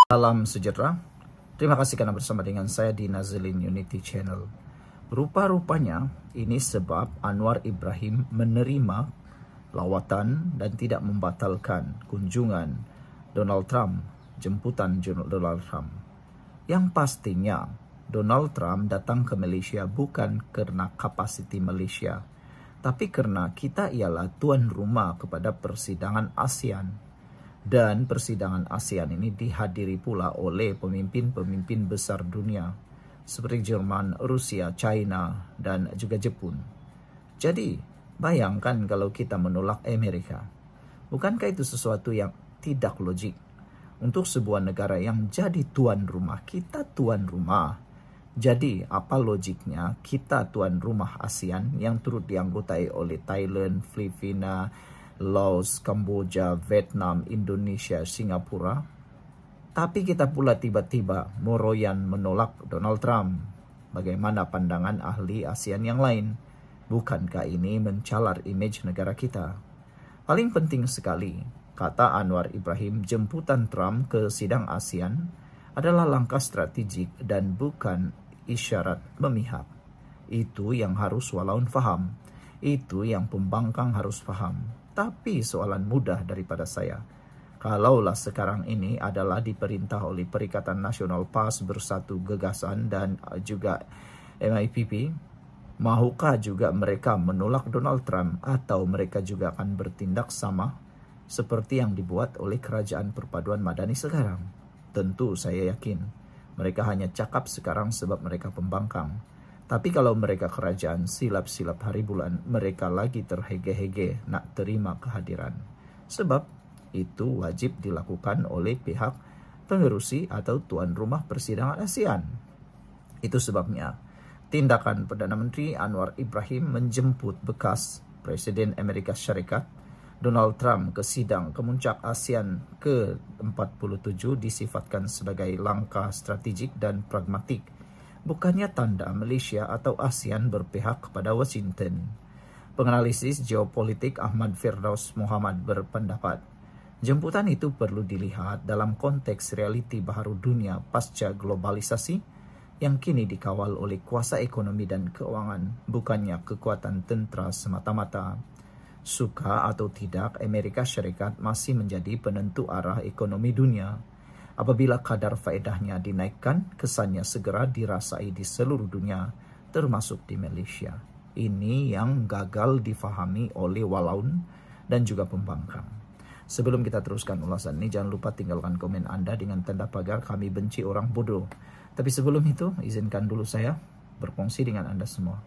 Salam sejahtera. Terima kasih karena bersama dengan saya di Nazilin Unity Channel. Rupa-rupanya ini sebab Anwar Ibrahim menerima lawatan dan tidak membatalkan kunjungan Donald Trump, jemputan Donald Trump. Yang pastinya Donald Trump datang ke Malaysia bukan karena kapasiti Malaysia, tapi karena kita ialah tuan rumah kepada persidangan ASEAN. Dan persidangan ASEAN ini dihadiri pula oleh pemimpin-pemimpin besar dunia seperti Jerman, Rusia, China, dan juga Jepun. Jadi, bayangkan kalau kita menolak Amerika. Bukankah itu sesuatu yang tidak logik? Untuk sebuah negara yang jadi tuan rumah, kita tuan rumah. Jadi, apa logiknya kita tuan rumah ASEAN yang turut dianggotai oleh Thailand, Filipina, Laos, Kamboja, Vietnam, Indonesia, Singapura. Tapi kita pula tiba-tiba meroyan menolak Donald Trump. Bagaimana pandangan ahli ASEAN yang lain? Bukankah ini mencalar image negara kita? Paling penting sekali, kata Anwar Ibrahim, jemputan Trump ke sidang ASEAN adalah langkah strategik dan bukan isyarat memihak. Itu yang harus walaun faham. Itu yang pembangkang harus faham. Tapi soalan mudah daripada saya. Kalaulah sekarang ini adalah diperintah oleh Perikatan Nasional PAS Bersatu Gagasan dan juga MIPP, mahukah juga mereka menolak Donald Trump atau mereka juga akan bertindak sama seperti yang dibuat oleh Kerajaan Perpaduan Madani sekarang? Tentu saya yakin mereka hanya cakap sekarang sebab mereka pembangkang. Tapi kalau mereka kerajaan silap-silap hari bulan, mereka lagi terhege-hege nak terima kehadiran. Sebab itu wajib dilakukan oleh pihak pengerusi atau tuan rumah persidangan ASEAN. Itu sebabnya tindakan Perdana Menteri Anwar Ibrahim menjemput bekas Presiden Amerika Syarikat Donald Trump ke sidang kemuncak ASEAN ke-47 disifatkan sebagai langkah strategik dan pragmatik. Bukannya tanda Malaysia atau ASEAN berpihak kepada Washington. Penganalisis geopolitik Ahmad Firdaus Muhammad berpendapat, jemputan itu perlu dilihat dalam konteks realiti baharu dunia pasca globalisasi yang kini dikawal oleh kuasa ekonomi dan keuangan, bukannya kekuatan tentera semata-mata. Suka atau tidak, Amerika Syarikat masih menjadi penentu arah ekonomi dunia. Apabila kadar faedahnya dinaikkan, kesannya segera dirasai di seluruh dunia, termasuk di Malaysia. Ini yang gagal difahami oleh walaun dan juga pembangkang. Sebelum kita teruskan ulasan ini, jangan lupa tinggalkan komen Anda dengan tanda pagar kami benci orang bodoh. Tapi sebelum itu, izinkan dulu saya berkongsi dengan Anda semua.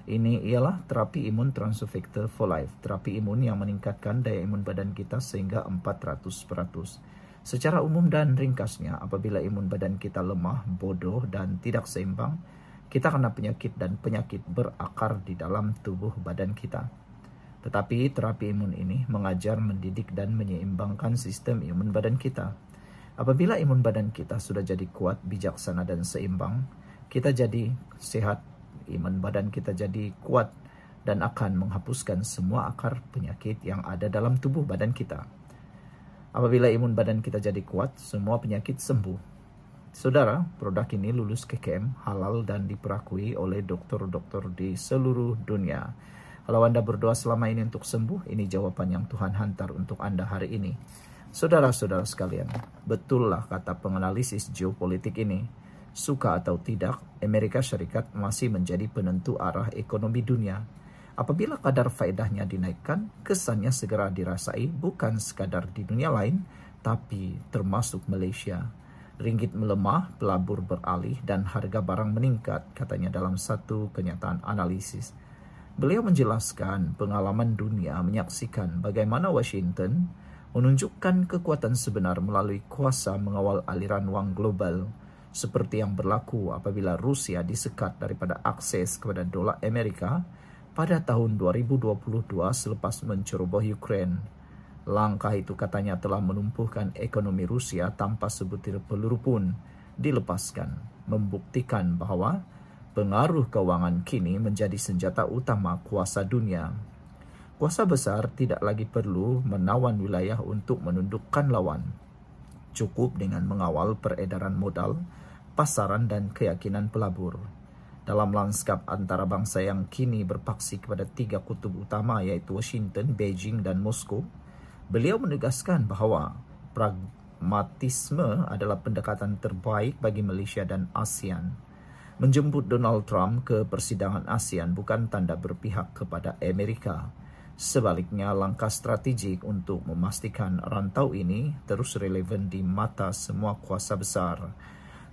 Ini ialah terapi imun Transovector for Life, terapi imun yang meningkatkan daya imun badan kita sehingga 400%. Secara umum dan ringkasnya, apabila imun badan kita lemah, bodoh, dan tidak seimbang, kita kena penyakit dan penyakit berakar di dalam tubuh badan kita. Tetapi terapi imun ini mengajar, mendidik, dan menyeimbangkan sistem imun badan kita. Apabila imun badan kita sudah jadi kuat, bijaksana, dan seimbang, kita jadi sehat, imun badan kita jadi kuat, dan akan menghapuskan semua akar penyakit yang ada dalam tubuh badan kita. Apabila imun badan kita jadi kuat, semua penyakit sembuh. Saudara, produk ini lulus KKM, halal dan diperakui oleh dokter-dokter di seluruh dunia. Kalau Anda berdoa selama ini untuk sembuh, ini jawaban yang Tuhan hantar untuk Anda hari ini. Saudara-saudara sekalian, betullah kata penganalisis geopolitik ini. Suka atau tidak, Amerika Syarikat masih menjadi penentu arah ekonomi dunia. Apabila kadar faedahnya dinaikkan, kesannya segera dirasai bukan sekadar di dunia lain, tapi termasuk Malaysia. Ringgit melemah, pelabur beralih, dan harga barang meningkat, katanya dalam satu kenyataan analisis. Beliau menjelaskan pengalaman dunia menyaksikan bagaimana Washington menunjukkan kekuatan sebenar melalui kuasa mengawal aliran wang global, seperti yang berlaku apabila Rusia disekat daripada akses kepada dolar Amerika pada tahun 2022 selepas menceroboh Ukraine. Langkah itu katanya telah menumpuhkan ekonomi Rusia tanpa sebutir peluru pun dilepaskan, membuktikan bahwa pengaruh keuangan kini menjadi senjata utama kuasa dunia. Kuasa besar tidak lagi perlu menawan wilayah untuk menundukkan lawan. Cukup dengan mengawal peredaran modal, pasaran dan keyakinan pelabur. Dalam lanskap antarabangsa yang kini berpaksi kepada 3 kutub utama yaitu Washington, Beijing dan Moskow, beliau menegaskan bahawa pragmatisme adalah pendekatan terbaik bagi Malaysia dan ASEAN. Menjemput Donald Trump ke persidangan ASEAN bukan tanda berpihak kepada Amerika. Sebaliknya, langkah strategik untuk memastikan rantau ini terus relevan di mata semua kuasa besar.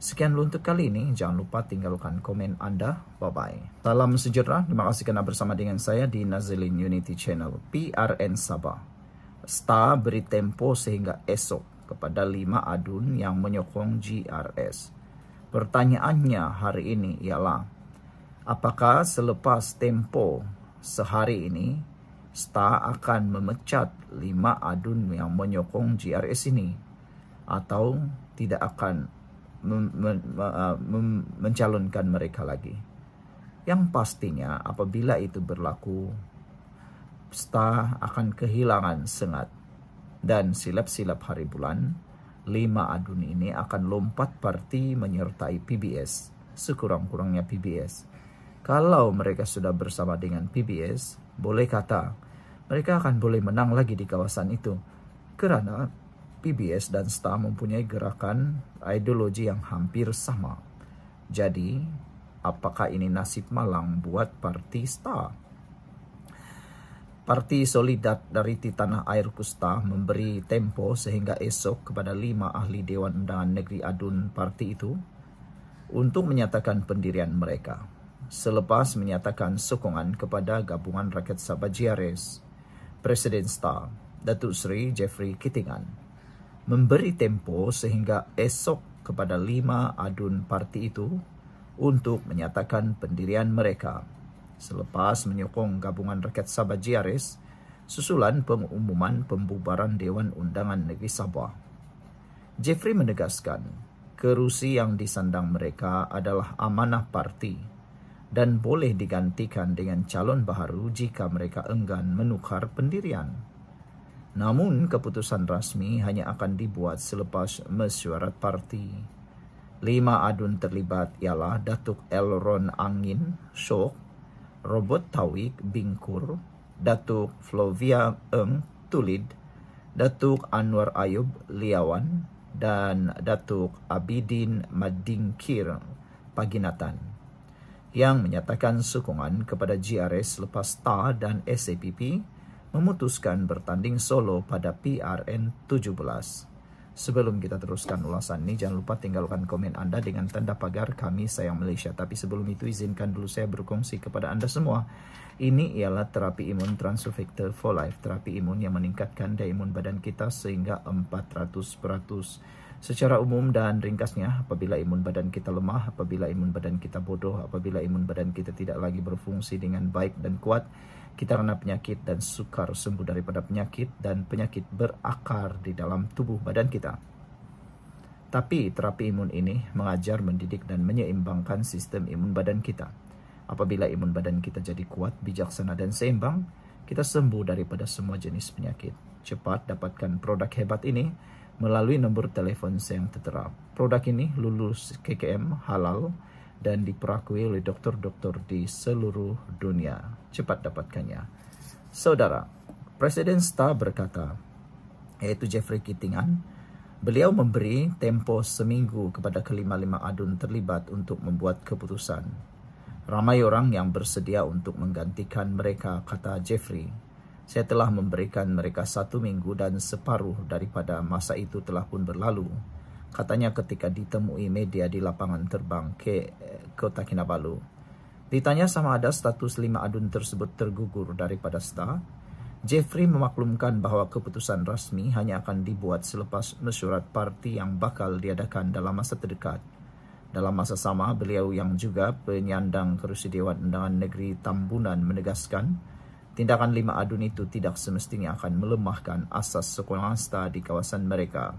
Sekian dulu untuk kali ini. Jangan lupa tinggalkan komen anda. Bye-bye. Salam sejahtera. Terima kasih kerana bersama dengan saya di Nazilin Unity Channel PRN Sabah. Star beri tempo sehingga esok kepada 5 adun yang menyokong GRS. Pertanyaannya hari ini ialah, apakah selepas tempo sehari ini, Star akan memecat 5 adun yang menyokong GRS ini atau tidak akan mencalonkan mereka lagi? Yang pastinya apabila itu berlaku, Star akan kehilangan sengat dan silap-silap hari bulan 5 adun ini akan lompat parti menyertai PBS, sekurang-kurangnya PBS. Kalau mereka sudah bersama dengan PBS, boleh kata mereka akan boleh menang lagi di kawasan itu kerana PBS dan Star mempunyai gerakan ideologi yang hampir sama. Jadi, apakah ini nasib malang buat parti Star? Parti Solidariti Tanah Air Star memberi tempo sehingga esok kepada 5 ahli Dewan Undangan Negeri adun parti itu untuk menyatakan pendirian mereka. Selepas menyatakan sokongan kepada Gabungan Rakyat Sabah GRS, Presiden Star, Datuk Seri Jeffrey Kittingan, memberi tempo sehingga esok kepada 5 adun parti itu untuk menyatakan pendirian mereka selepas menyokong Gabungan Rakyat Sabah GRS susulan pengumuman pembubaran Dewan Undangan Negeri Sabah. Jeffrey menegaskan, kerusi yang disandang mereka adalah amanah parti dan boleh digantikan dengan calon baharu jika mereka enggan menukar pendirian. Namun, keputusan rasmi hanya akan dibuat selepas mesyuarat parti. 5 adun terlibat ialah Datuk Elron Angin, Syok, Robert Tauik, Bingkur, Datuk Flovia Eng, Tulid, Datuk Anwar Ayub, Liawan, dan Datuk Abidin Madingkir, Paginatan, yang menyatakan sokongan kepada GRS selepas Star dan SAPP memutuskan bertanding solo pada PRN 17. Sebelum kita teruskan ulasan ini, jangan lupa tinggalkan komen anda dengan tanda pagar Kami Sayang Malaysia. Tapi sebelum itu, izinkan dulu saya berkongsi kepada anda semua. Ini ialah terapi imun Transofector for Life, terapi imun yang meningkatkan daya imun badan kita sehingga 400%. Secara umum dan ringkasnya, apabila imun badan kita lemah, apabila imun badan kita bodoh, apabila imun badan kita tidak lagi berfungsi dengan baik dan kuat, kita kena penyakit dan sukar sembuh daripada penyakit, dan penyakit berakar di dalam tubuh badan kita. Tapi terapi imun ini mengajar, mendidik dan menyeimbangkan sistem imun badan kita. Apabila imun badan kita jadi kuat, bijaksana dan seimbang, kita sembuh daripada semua jenis penyakit. Cepat dapatkan produk hebat ini melalui nombor telefon saya yang tertera. Produk ini lulus KKM halal dan diperakui oleh doktor-doktor di seluruh dunia. Cepat dapatkannya. Saudara, Presiden Star berkata, yaitu Jeffrey Kittingan, beliau memberi tempo seminggu kepada kelima-lima adun terlibat untuk membuat keputusan. Ramai orang yang bersedia untuk menggantikan mereka, kata Jeffrey. Saya telah memberikan mereka 1 minggu dan separuh daripada masa itu telah pun berlalu. Katanya ketika ditemui media di lapangan terbang ke Kota Kinabalu. Ditanya sama ada status 5 adun tersebut tergugur daripada Star, Jeffrey memaklumkan bahawa keputusan rasmi hanya akan dibuat selepas mesyuarat parti yang bakal diadakan dalam masa terdekat. Dalam masa sama, beliau yang juga penyandang kerusi Dewan Undangan Negeri Tambunan menegaskan, tindakan 5 adun itu tidak semestinya akan melemahkan asas sokongan Star di kawasan mereka.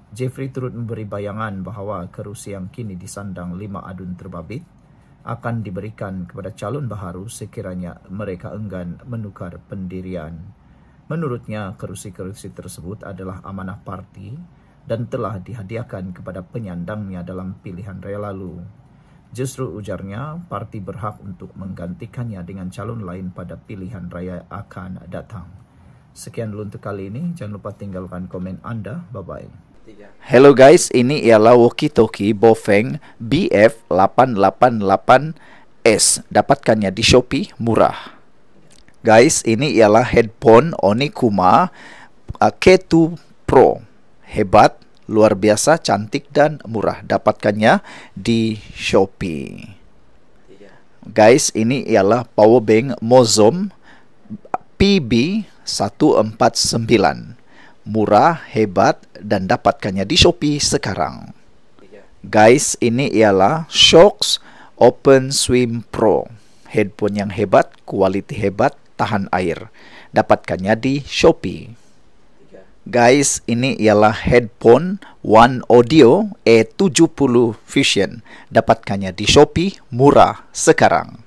Jeffrey turut memberi bayangan bahawa kerusi yang kini disandang 5 adun terbabit akan diberikan kepada calon baharu sekiranya mereka enggan menukar pendirian. Menurutnya, kerusi-kerusi tersebut adalah amanah parti dan telah dihadiahkan kepada penyandangnya dalam pilihan raya lalu. Justru ujarnya, parti berhak untuk menggantikannya dengan calon lain pada pilihan raya akan datang. Sekian dulu untuk kali ini. Jangan lupa tinggalkan komen Anda. Bye-bye. Hello guys, ini ialah walkie-talkie Bofeng BF888S. Dapatkannya di Shopee, murah. Guys, ini ialah headphone Onikuma K2 Pro. Hebat, luar biasa, cantik dan murah. Dapatkannya di Shopee. Guys, ini ialah power bank Mozom PB149. Murah, hebat, dan dapatkannya di Shopee sekarang. Guys, ini ialah Shokz Open Swim Pro. Headphone yang hebat, kualiti hebat, tahan air. Dapatkannya di Shopee. Guys, ini ialah headphone One Audio E70 Fusion. Dapatkannya di Shopee, murah sekarang.